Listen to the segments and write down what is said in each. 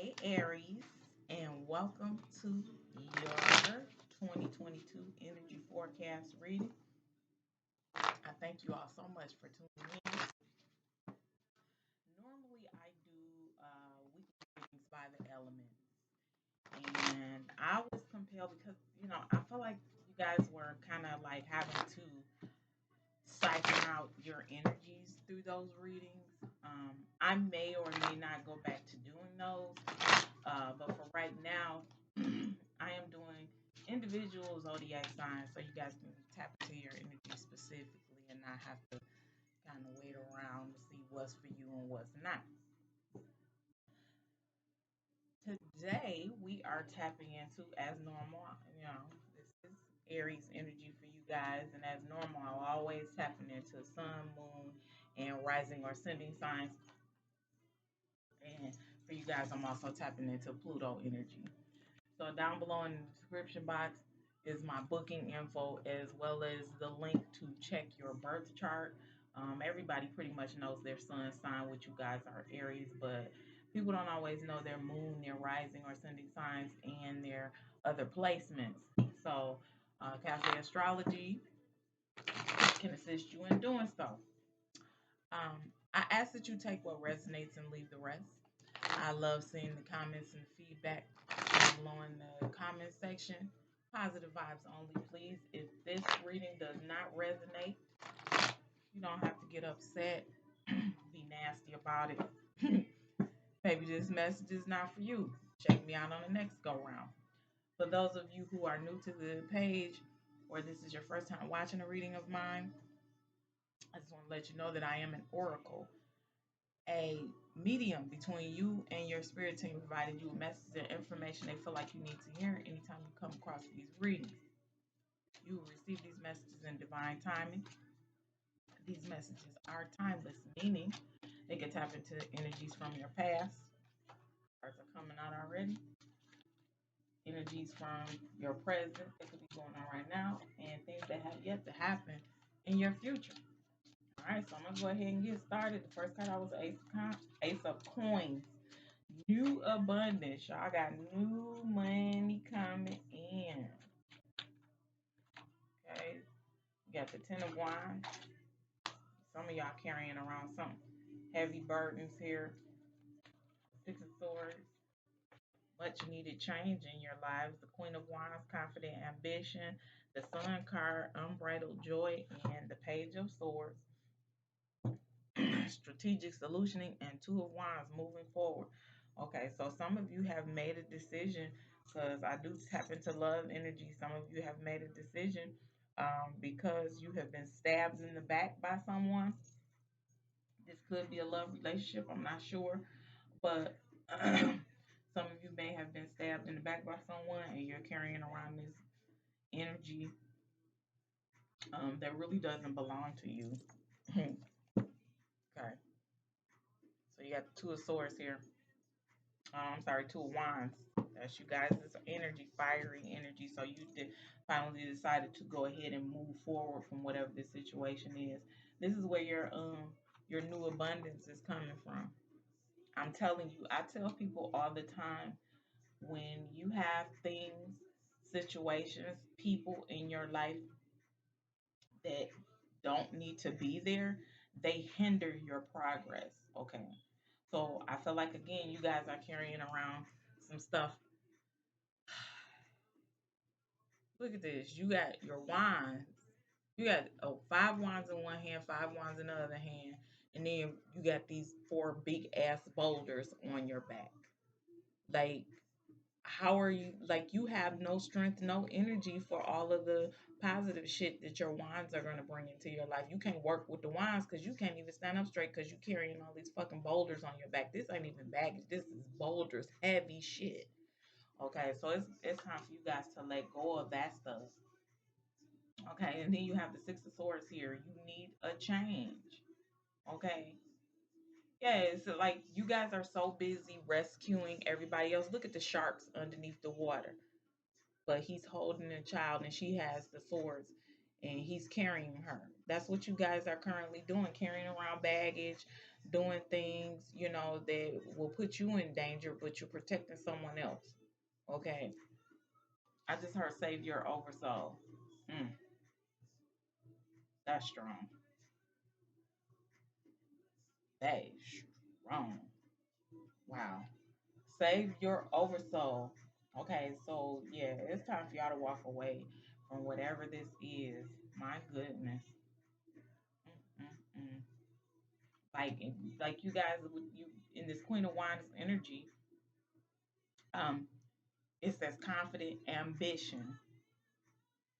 Hey Aries, and welcome to your 2022 energy forecast reading. I thank you all so much for tuning in. Normally, I do weekly readings by the elements, and I was compelled because I feel like you guys were kind of like having to siphon out your energies through those readings. I may or may not go back to doing those. But for right now, I am doing individual zodiac signs so you guys can tap into your energy specifically and not have to kind of wait around to see what's for you and what's not. Today, we are tapping into, as normal, this is Aries energy for you guys. And as normal, I'm always tapping into sun, moon, and rising or ascending signs. And for you guys, I'm also tapping into Pluto energy. So down below in the description box is my booking info as well as the link to check your birth chart. Everybody pretty much knows their sun sign, which you guys are Aries, but people don't always know their moon, their rising or ascending signs, and their other placements. So Cafe Astrology can assist you in doing so. Um, I ask that you take what resonates and leave the rest. I love seeing the comments and feedback below in the comment section. Positive vibes only, please. If this reading does not resonate, you don't have to get upset, be nasty about it. Maybe this message is not for you. Check me out on the next go round. For those of you who are new to the page or this is your first time watching a reading of mine, I just want to let you know that I am an oracle, a medium between you and your spirit team, providing you with messages and information they feel like you need to hear anytime you come across these readings. You will receive these messages in divine timing. These messages are timeless, meaning they can tap into energies from your past. Cards are coming out already. Energies from your present that could be going on right now, and things that have yet to happen in your future. All right, so I'm gonna go ahead and get started. The first card I was Ace of Coins. New abundance. Y'all got new money coming in. Okay. You got the Ten of Wands. Some of y'all carrying around some heavy burdens here. Six of Swords. Much needed change in your lives. The Queen of Wands, confident ambition. The Sun card, unbridled joy. And the Page of Swords, strategic solutioning. And Two of Wands, moving forward. Okay, so some of you have made a decision because I do tap into love energy. Some of you have made a decision because you have been stabbed in the back by someone. This could be a love relationship, I'm not sure. But some of you may have been stabbed in the back by someone and you're carrying around this energy that really doesn't belong to you. Okay, so you got the Two of Swords here. I'm sorry, Two of Wands. That's you guys' energy, fiery energy. So you finally decided to go ahead and move forward from whatever the situation is. This is where your new abundance is coming from. I'm telling you, I tell people all the time, when you have things, situations, people in your life that don't need to be there, they hinder your progress. Okay. So I feel like again, you guys are carrying around some stuff. Look at this. You got your wands. You got five wands in one hand, five wands in the other hand, and then you got these four big ass boulders on your back. Like, how are you? Like, you have no strength, no energy for all of the positive shit that your wands are gonna bring into your life. You can't work with the wands because you can't even stand up straight because you're carrying all these fucking boulders on your back. This ain't even baggage. This is boulders, heavy shit. Okay, so it's time for you guys to let go of that stuff. Okay, and then you have the Six of Swords here. You need a change. Okay. Yeah, it's like you guys are so busy rescuing everybody else. Look at the sharks underneath the water. But he's holding a child and she has the swords and he's carrying her. That's what you guys are currently doing, carrying around baggage, doing things, that will put you in danger, but you're protecting someone else. Okay. I just heard save your oversoul. Mm, that's strong. That is strong. Wow. Save your oversoul. Okay, so yeah, it's time for y'all to walk away from whatever this is. My goodness. Mm-mm-mm. Like you guys, you in this Queen of Wands energy, um, it says confident ambition.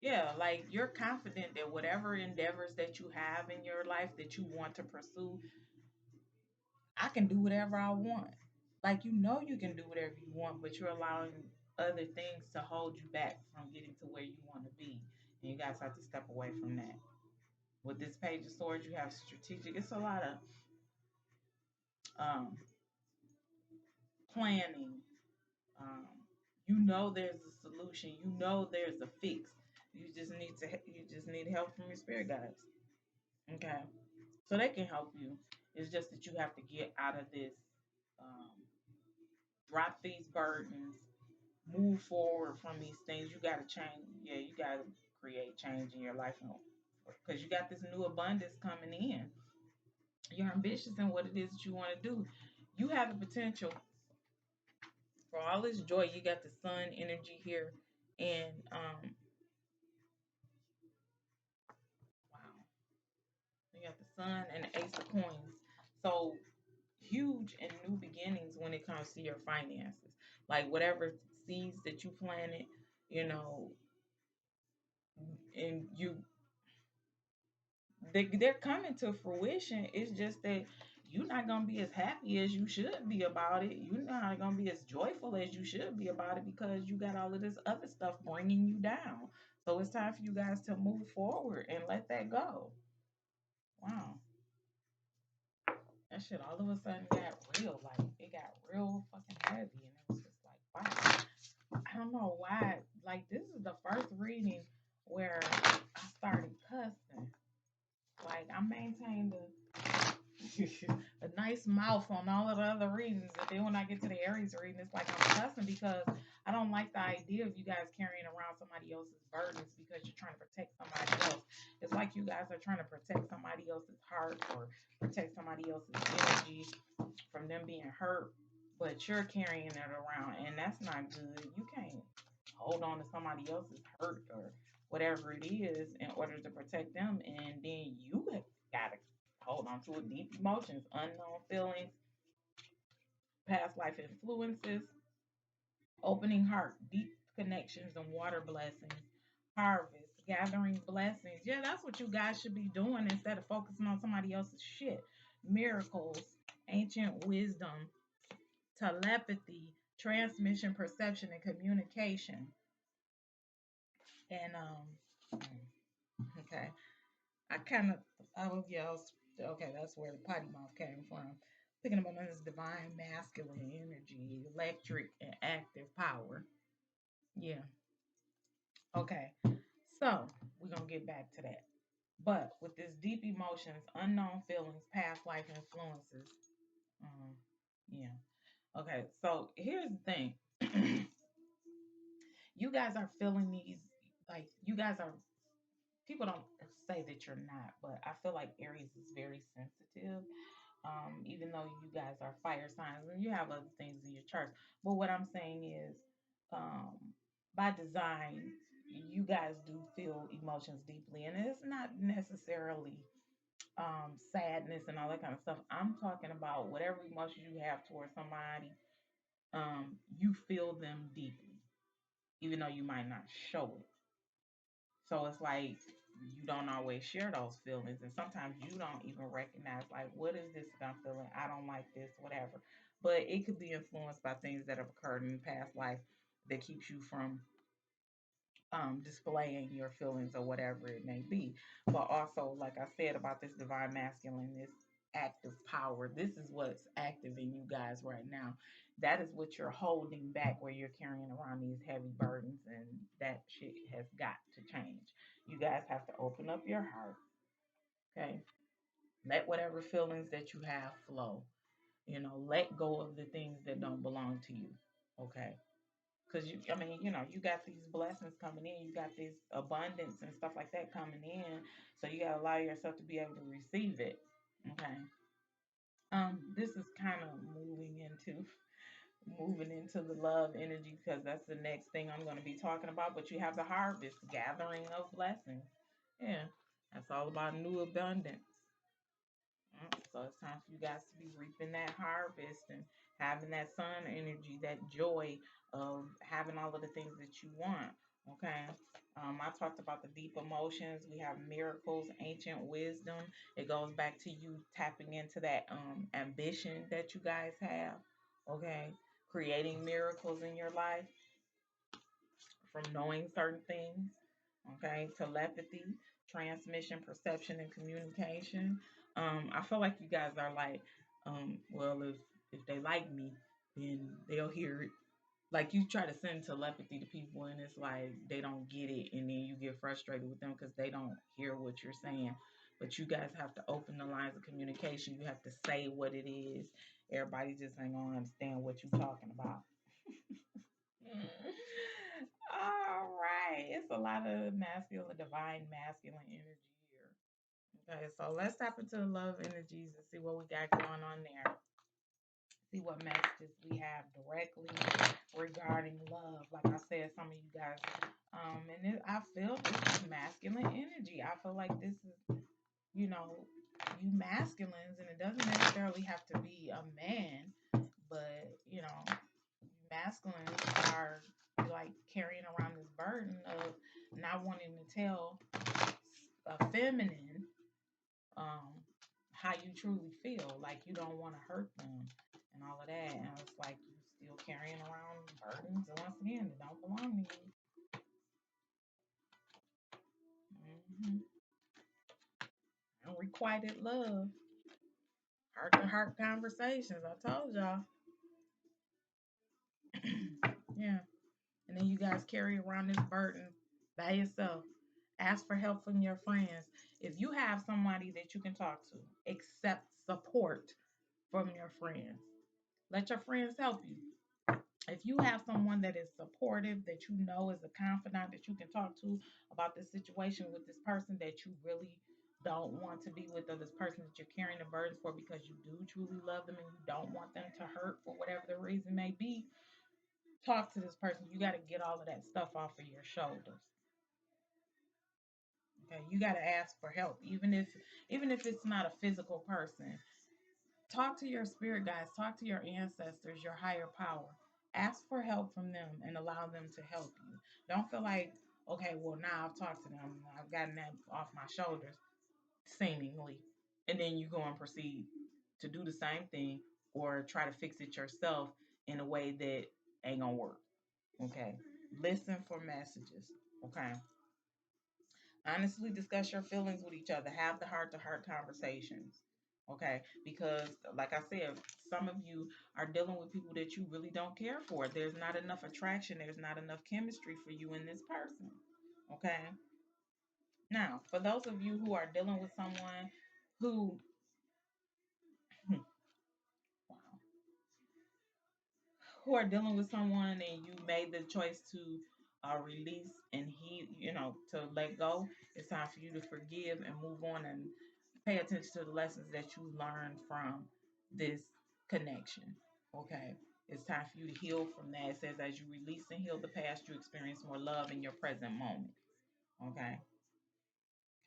Yeah, like you're confident that whatever endeavors that you have in your life that you want to pursue, I can do whatever I want. Like you can do whatever you want, but you're allowing other things to hold you back from getting to where you want to be. And you guys have to step away from that. With this page of swords, you have strategic. It's a lot of um, planning. Um, there's a solution. There's a fix. You just need help from your spirit guides. Okay, so they can help you. It's just that you have to get out of this. Um, Drop these burdens, move forward from these things. You got to change. Yeah, you got to create change in your life because you got this new abundance coming in. You're ambitious in what it is that you want to do. You have the potential for all this joy. You got the sun energy here, and wow, you got the sun and the ace of coins. So huge and new beginnings when it comes to your finances. Like whatever seeds that you planted, you know, and they're coming to fruition. It's just that you're not gonna be as happy as you should be about it. You're not gonna be as joyful as you should be about it because you got all of this other stuff bringing you down. So it's time for you guys to move forward and let that go. Wow, that shit all of a sudden got real. Like it got real fucking heavy, and it was just like, wow. I don't know why. Like this is the first reading where I started cussing. Like I maintained a nice mouth on all of the other readings. But then when I get to the Aries reading, it's like I'm cussing because I don't like the idea of you guys carrying around somebody else's burdens because you're trying to protect somebody else. It's like you guys are trying to protect somebody else's heart or protect somebody else's energy from them being hurt, but you're carrying it around, and that's not good. You can't hold on to somebody else's hurt or whatever it is in order to protect them, and then you gotta hold on to it. Deep emotions, unknown feelings, past life influences, opening heart, deep connections, and water blessings, harvest, gathering blessings. Yeah, that's what you guys should be doing instead of focusing on somebody else's shit. Miracles, ancient wisdom, telepathy, transmission, perception, and communication. And okay, I kind of, oh yeah, okay, that's where the potty mouth came from. Thinking about this divine masculine energy, electric and active power. Yeah. Okay. So we're gonna get back to that. But with this deep emotions, unknown feelings, past life influences. Um, yeah. Okay. So here's the thing. You guys are feeling these, like you guys are, people don't say that you're not, but I feel like Aries is very sensitive. Even though you guys are fire signs and you have other things in your charts. But what I'm saying is, um, by design, you guys do feel emotions deeply, and it's not necessarily sadness and all that kind of stuff. I'm talking about whatever emotions you have towards somebody, you feel them deeply, even though you might not show it. So it's like you don't always share those feelings, and sometimes you don't even recognize like what is this that I'm feeling? I don't like this, whatever. But it could be influenced by things that have occurred in the past life that keeps you from displaying your feelings or whatever it may be. But also, like I said about this divine masculine, this active power, this is what's active in you guys right now. That is what you're holding back, where you're carrying around these heavy burdens, and that shit has got to change. You guys have to open up your heart, okay? Let whatever feelings that you have flow. Let go of the things that don't belong to you. Okay. Because I mean, you got these blessings coming in, you got this abundance and stuff like that coming in. So you got to allow yourself to be able to receive it. Okay. This is kind of moving into the love energy because that's the next thing I'm going to be talking about. But you have the harvest, gathering of blessings. Yeah, that's all about new abundance. So it's time for you guys to be reaping that harvest and having that sun energy, that joy of having all of the things that you want. Okay. I talked about the deep emotions. We have miracles, ancient wisdom. It goes back to you tapping into that ambition that you guys have. Okay. Creating miracles in your life from knowing certain things. Okay, telepathy, transmission, perception, and communication. I feel like you guys are like, well, if they like me, then they'll hear it. Like you try to send telepathy to people, and it's like they don't get it, and then you get frustrated with them because they don't hear what you're saying. But you guys have to open the lines of communication. You have to say what it is. Everybody just ain't gonna understand what you're talking about. All right. It's a lot of masculine, divine masculine energy here. Okay, so let's tap into the love energies and see what we got going on there. See what messages we have directly regarding love. Like I said, some of you guys, I feel this is masculine energy. I feel like this is, you know, you masculines, and it doesn't necessarily have to be a man, but masculines are like carrying around this burden of not wanting to tell a feminine um, how you truly feel. Like you don't want to hurt them and all of that. And it's like you still carrying around burdens, and once again, that don't belong to you. Unrequited love, heart to heart conversations. I told y'all. Yeah. And then you guys carry around this burden by yourself. Ask for help from your friends. If you have somebody that you can talk to, accept support from your friends. Let your friends help you. If you have someone that is supportive, that you know is a confidant that you can talk to about this situation with this person that you really don't want to be with, or this person that you're carrying the burden for because you do truly love them and you don't want them to hurt for whatever the reason may be, talk to this person. You got to get all of that stuff off of your shoulders. Okay, you got to ask for help, even if it's not a physical person. Talk to your spirit guides, talk to your ancestors, your higher power. Ask for help from them and allow them to help you. Don't feel like, okay, well, now I've talked to them, I've gotten that off my shoulders, seemingly. And then you go and proceed to do the same thing or try to fix it yourself in a way that ain't gonna work. Okay. Listen for messages. Okay. Honestly discuss your feelings with each other. Have the heart to heart conversations. Okay. Because, like I said, some of you are dealing with people that you really don't care for. There's not enough attraction, there's not enough chemistry for you and this person. Okay. Now, for those of you who are dealing with someone who, wow, who are dealing with someone and you made the choice to release and to let go, it's time for you to forgive and move on and pay attention to the lessons that you learned from this connection. Okay. It's time for you to heal from that. It says, as you release and heal the past, you experience more love in your present moment. Okay.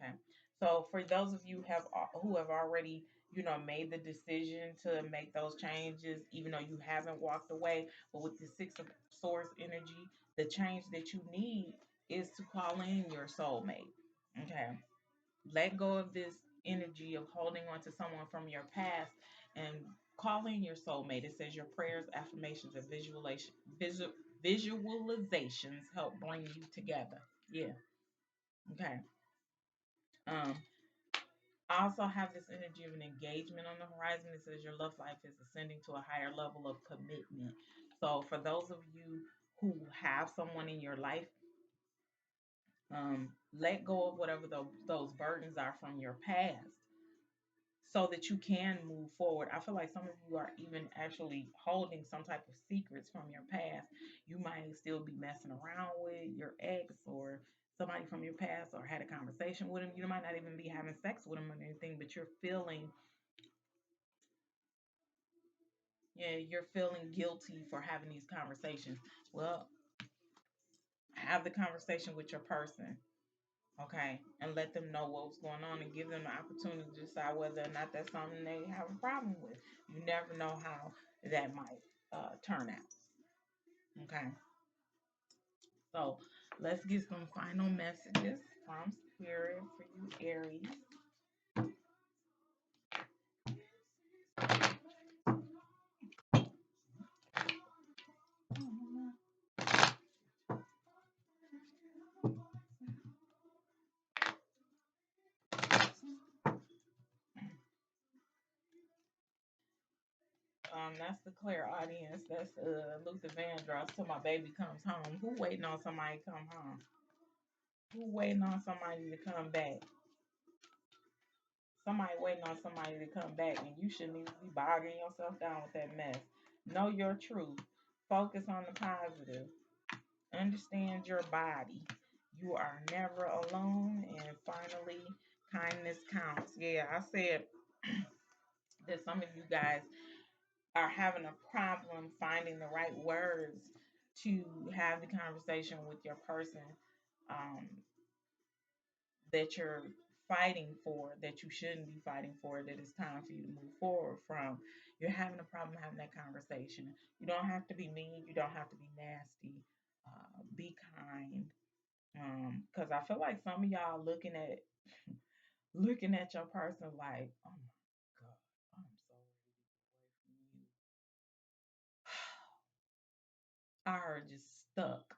Okay. So for those of you who have already, made the decision to make those changes, even though you haven't walked away, but with the Six of Swords energy, the change that you need is to call in your soulmate. Okay. Let go of this energy of holding on to someone from your past and call in your soulmate. It says your prayers, affirmations, and visualizations help bring you together. Yeah. Okay. Um, I also have this energy of an engagement on the horizon. It says your love life is ascending to a higher level of commitment. So, for those of you who have someone in your life, let go of whatever those burdens are from your past so that you can move forward. I feel like some of you are even actually holding some type of secrets from your past. You might still be messing around with your ex or somebody from your past, or had a conversation with him. You might not even be having sex with him or anything, but you're feeling guilty for having these conversations. Well, have the conversation with your person, okay, and let them know what's going on and give them the opportunity to decide whether or not that's something they have a problem with. You never know how that might turn out, okay? So let's get some final messages from Spirit for you, Aries. That's the clear audience. That's Luther Vandross till my baby comes home. Who waiting on somebody to come home? Who waiting on somebody to come back? Somebody waiting on somebody to come back, and you shouldn't even be bogging yourself down with that mess. Know your truth. Focus on the positive. Understand your body. You are never alone. And finally, kindness counts. Yeah, I said that some of you guys are having a problem finding the right words to have the conversation with your person, um, that you're fighting for, that you shouldn't be fighting for, that it's time for you to move forward from. You're having a problem having that conversation. You don't have to be mean. You don't have to be nasty. Be kind. Because I feel like some of y'all looking at your person like, oh my God, I'm so ready to get away from you. I heard just stuck.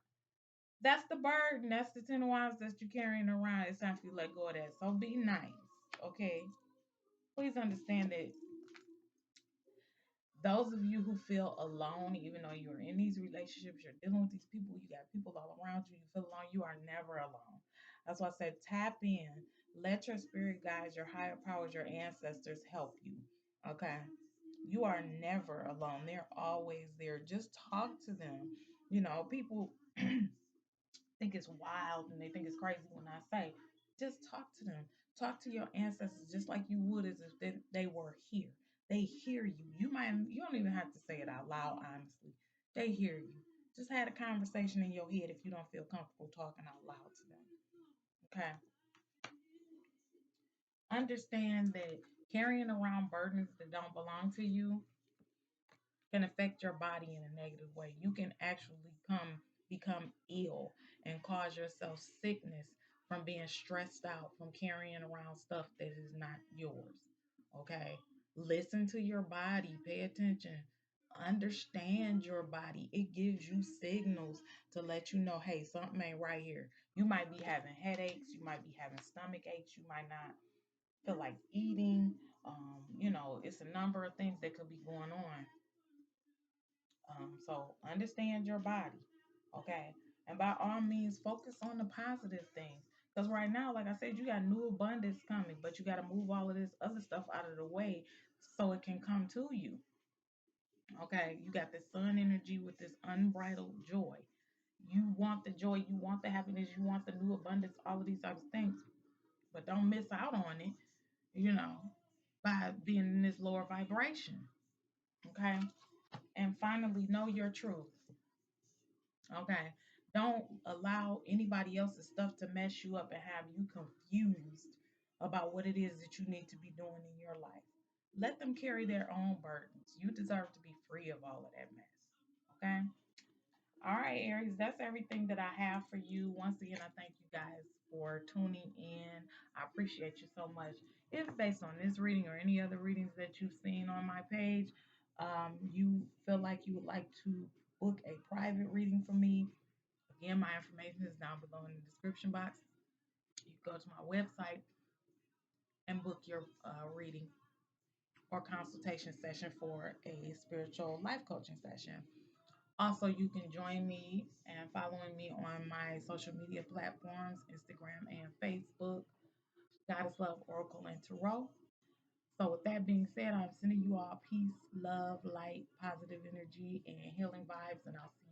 That's the burden. That's the 10 of Wands that you're carrying around. It's time for you to let go of that. So be nice, okay? Please understand that those of you who feel alone, even though you're in these relationships, you're dealing with these people, you got people all around you, you feel alone, you are never alone. That's why I said tap in. Let your spirit guides, your higher powers, your ancestors help you. Okay? You are never alone. They're always there. Just talk to them. People think it's wild and they think it's crazy when I say, just talk to them. Talk to your ancestors just like you would as if they were here. They hear you. You don't even have to say it out loud, honestly. They hear you. Just had a conversation in your head if you don't feel comfortable talking out loud to them. Okay. Understand that carrying around burdens that don't belong to you can affect your body in a negative way. You can actually become ill and cause yourself sickness from being stressed out from carrying around stuff that is not yours. Okay? Listen to your body, pay attention. Understand your body. It gives you signals to let you know, hey, something ain't right here. You might be having headaches, you might be having stomach aches, you might not feel like eating. It's a number of things that could be going on. So understand your body, okay? And by all means, focus on the positive things. Because right now, like I said, you got new abundance coming, but you got to move all of this other stuff out of the way so it can come to you, okay? You got this sun energy with this unbridled joy. You want the joy, you want the happiness, you want the new abundance, all of these types of things, but don't miss out on it, you know, by being in this lower vibration, okay? And finally, know your truth. Okay. Don't allow anybody else's stuff to mess you up and have you confused about what it is that you need to be doing in your life. Let them carry their own burdens. You deserve to be free of all of that mess. Okay. All right, Aries, that's everything that I have for you. Once again, I thank you guys for tuning in. I appreciate you so much. If based on this reading or any other readings that you've seen on my page, you feel like you would like to book a private reading from me, again, my information is down below in the description box. You go to my website and book your reading or consultation session for a spiritual life coaching session. Also, you can join me and following me on my social media platforms, Instagram and Facebook, Goddess Love Oracle and Tarot. So, with that being said, I'm sending you all peace, love, light, positive energy, and healing vibes, and I'll see